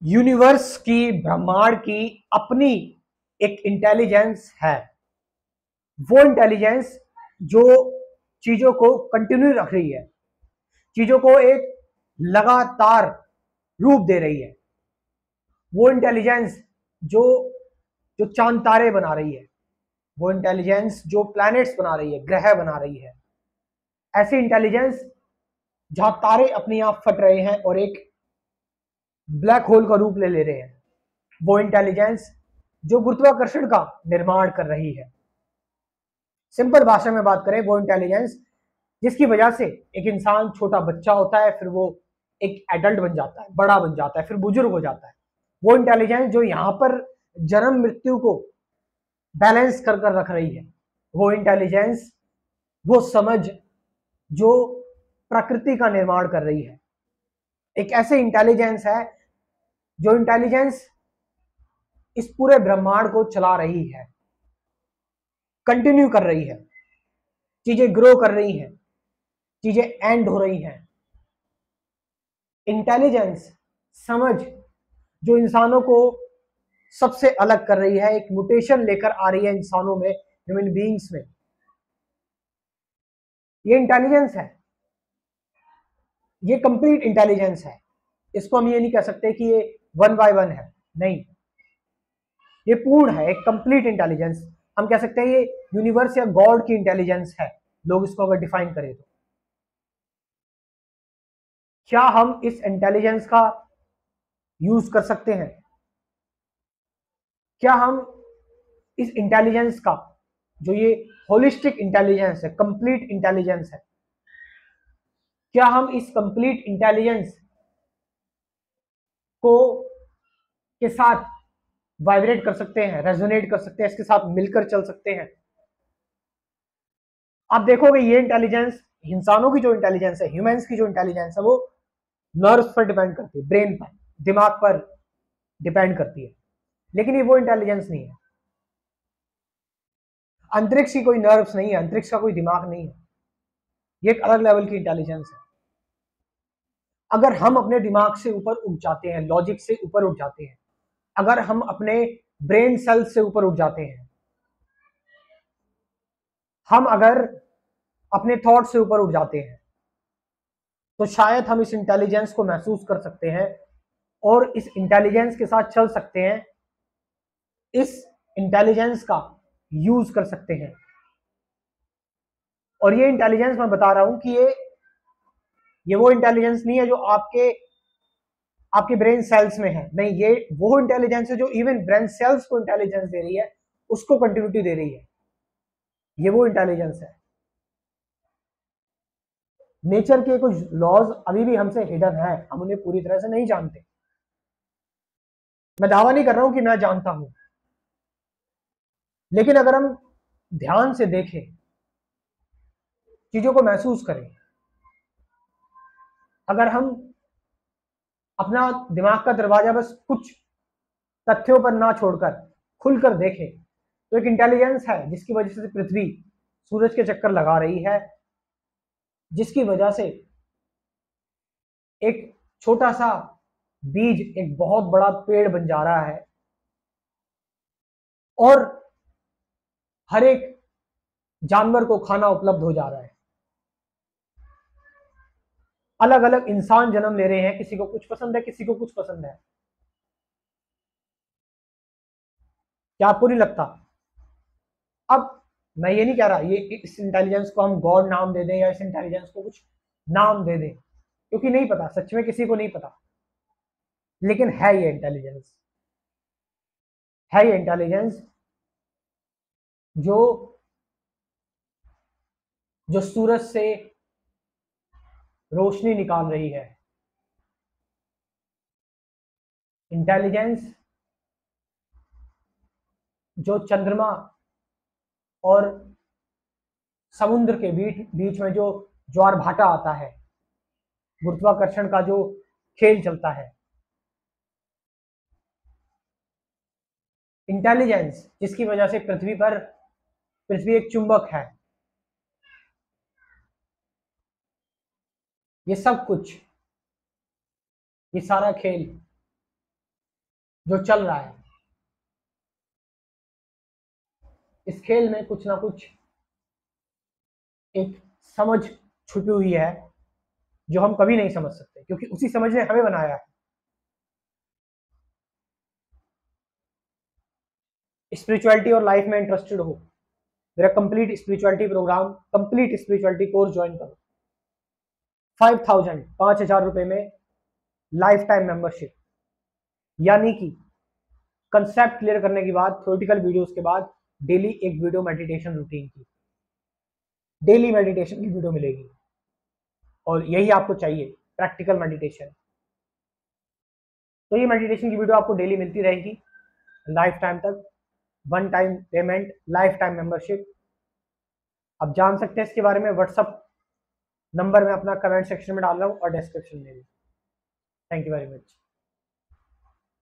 Universe की, ब्रह्मांड की अपनी एक इंटेलिजेंस है। वो इंटेलिजेंस जो चीजों को कंटिन्यू रख रही है, चीजों को एक लगातार रूप दे रही है। वो इंटेलिजेंस जो जो चांद तारे बना रही है, वो इंटेलिजेंस जो प्लैनेट्स बना रही है, ग्रह बना रही है। ऐसी इंटेलिजेंस जहां तारे अपने आप फट रहे हैं और एक ब्लैक होल का रूप ले ले रहे हैं। वो इंटेलिजेंस जो गुरुत्वाकर्षण का निर्माण कर रही है। सिंपल भाषा में बात करें, वो इंटेलिजेंस जिसकी वजह से एक इंसान छोटा बच्चा होता है, फिर वो एक एडल्ट बन जाता है, बड़ा बन जाता है, फिर बुजुर्ग हो जाता है। वो इंटेलिजेंस जो यहाँ पर जन्म मृत्यु को बैलेंस कर कर रख रही है। वो इंटेलिजेंस, वो समझ जो प्रकृति का निर्माण कर रही है। एक ऐसे इंटेलिजेंस है जो इंटेलिजेंस इस पूरे ब्रह्मांड को चला रही है, कंटिन्यू कर रही है, चीजें ग्रो कर रही हैं, चीजें एंड हो रही हैं। इंटेलिजेंस, समझ जो इंसानों को सबसे अलग कर रही है, एक म्यूटेशन लेकर आ रही है इंसानों में, ह्यूमन बीइंग्स में। ये इंटेलिजेंस है, ये कंप्लीट इंटेलिजेंस है। इसको हम ये नहीं कह सकते कि ये 1 by 1 है, नहीं, ये पूर्ण है, एक कंप्लीट इंटेलिजेंस। हम कह सकते हैं ये यूनिवर्स या गॉड की इंटेलिजेंस है, लोग इसको अगर डिफाइन करें तो। क्या हम इस इंटेलिजेंस का यूज कर सकते हैं? क्या हम इस इंटेलिजेंस का, जो ये होलिस्टिक इंटेलिजेंस है, कंप्लीट इंटेलिजेंस है, क्या हम इस कंप्लीट इंटेलिजेंस को के साथ वाइब्रेट कर सकते हैं, रेजोनेट कर सकते हैं, इसके साथ मिलकर चल सकते हैं? आप देखोगे ये इंटेलिजेंस, इंसानों की जो इंटेलिजेंस है, ह्यूमंस की जो इंटेलिजेंस है, वो नर्व्स पर डिपेंड करती है, ब्रेन पर, दिमाग पर डिपेंड करती है। लेकिन ये वो इंटेलिजेंस नहीं है। अंतरिक्ष की कोई नर्व्स नहीं है, अंतरिक्ष का कोई दिमाग नहीं है। ये एक अलग लेवल की इंटेलिजेंस है। अगर हम अपने दिमाग से ऊपर उठ जाते हैं, लॉजिक से ऊपर उठ जाते हैं, अगर हम अपने ब्रेन सेल से ऊपर उठ जाते हैं, हम अगर अपने थॉट से ऊपर उठ जाते हैं, तो शायद हम इस इंटेलिजेंस को महसूस कर सकते हैं और इस इंटेलिजेंस के साथ चल सकते हैं, इस इंटेलिजेंस का यूज कर सकते हैं। और ये इंटेलिजेंस मैं बता रहा हूं कि ये वो इंटेलिजेंस नहीं है जो आपके आपके ब्रेन सेल्स में है, नहीं, ये वो इंटेलिजेंस है जो इवन ब्रेन सेल्स को इंटेलिजेंस दे रही है, उसको कंटिन्यूटी दे रही है। ये वो इंटेलिजेंस है। नेचर के कुछ लॉज अभी भी हमसे हिडन है, हम उन्हें पूरी तरह से नहीं जानते। मैं दावा नहीं कर रहा हूं कि मैं जानता हूं, लेकिन अगर हम ध्यान से देखें, चीजों को महसूस करें, अगर हम अपना दिमाग का दरवाजा बस कुछ तथ्यों पर ना छोड़कर खुलकर देखें, तो एक इंटेलिजेंस है जिसकी वजह से पृथ्वी सूरज के चक्कर लगा रही है, जिसकी वजह से एक छोटा सा बीज एक बहुत बड़ा पेड़ बन जा रहा है, और हर एक जानवर को खाना उपलब्ध हो जा रहा है। अलग अलग इंसान जन्म ले रहे हैं, किसी को कुछ पसंद है, किसी को कुछ पसंद है। क्या आपको नहीं लगता? अब मैं ये नहीं कह रहा ये इस इंटेलिजेंस को हम गॉड नाम दे दें या इस इंटेलिजेंस को कुछ नाम दे दें, क्योंकि नहीं पता, सच में किसी को नहीं पता। लेकिन है ये इंटेलिजेंस, है ये इंटेलिजेंस जो जो सूरज से रोशनी निकाल रही है। इंटेलिजेंस जो चंद्रमा और समुद्र के बीच बीच में जो ज्वार भाटा आता है, गुरुत्वाकर्षण का जो खेल चलता है। इंटेलिजेंस जिसकी वजह से पृथ्वी एक चुंबक है। ये सब कुछ, ये सारा खेल जो चल रहा है। इस खेल में कुछ ना कुछ एक समझ छुपी हुई है जो हम कभी नहीं समझ सकते, क्योंकि उसी समझ ने हमें बनाया है। स्पिरिचुअलिटी और लाइफ में इंटरेस्टेड हो, मेरा complete spirituality programme, complete spirituality course join करो। 5,000 में लाइफ टाइम मेंबरशिप, यानी कि कंसेप्ट क्लियर करने के बाद, थ्योरेटिकल वीडियोस के बाद, डेली एक वीडियो मेडिटेशन रूटीन की, डेली मेडिटेशन की वीडियो मिलेगी। और यही आपको चाहिए, प्रैक्टिकल मेडिटेशन। तो ये मेडिटेशन की वीडियो आपको डेली मिलती रहेगी लाइफ टाइम तक, one time payment, life time membership. आप जान सकते हैं इसके बारे में, व्हाट्सअप नंबर मैं अपना कमेंट सेक्शन में डाल रहा हूँ और डिस्क्रिप्शन में भी। Thank you very much.